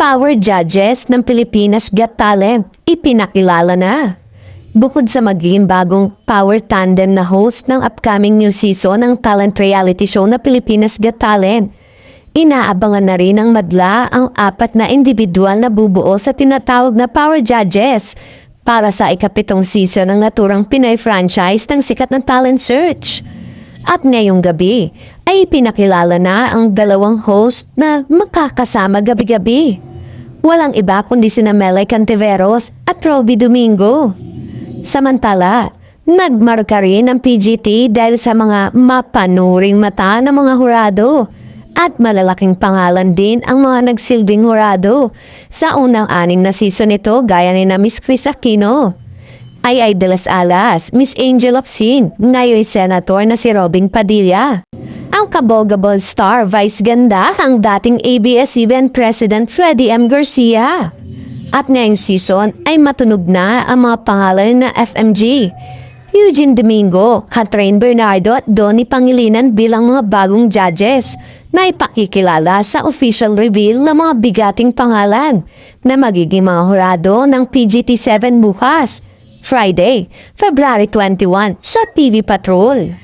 Power Judges ng Pilipinas Got Talent, ipinakilala na. Bukod sa magiging bagong power tandem na host ng upcoming new season ng talent reality show na Pilipinas Got Talent, inaabangan na rin ng madla ang 4 na individual na bubuo sa tinatawag na Power Judges para sa ika-7 season ng naturang Pinoy franchise ng sikat na Talent Search. At ngayong gabi ay pinakilala na ang 2 host na makakasama gabi-gabi. Walang iba kundi sina Melay Cantiveros at Roby Domingo. Samantala, nagmarka rin ang PGT dahil sa mga mapanuring mata ng mga hurado at malalaking pangalan din ang mga nagsilbing hurado sa unang 6 na season nito gaya ni na Miss Chris Aquino, Ay de las Alas, Miss Angel of Sin, ngayon senator na si Robin Padilla. Ang kabogable star vice ganda ang dating ABS-CBN President Freddie M. Garcia. At ngayong season ay matunog na ang mga pangalan na FMG, Eugene Domingo, Catherine Bernardo at Donnie Pangilinan bilang mga bagong judges na ipakikilala sa official reveal ng mga bigating pangalan na magiging mga hurado ng PGT7 bukas, Friday, February 21 sa TV Patrol.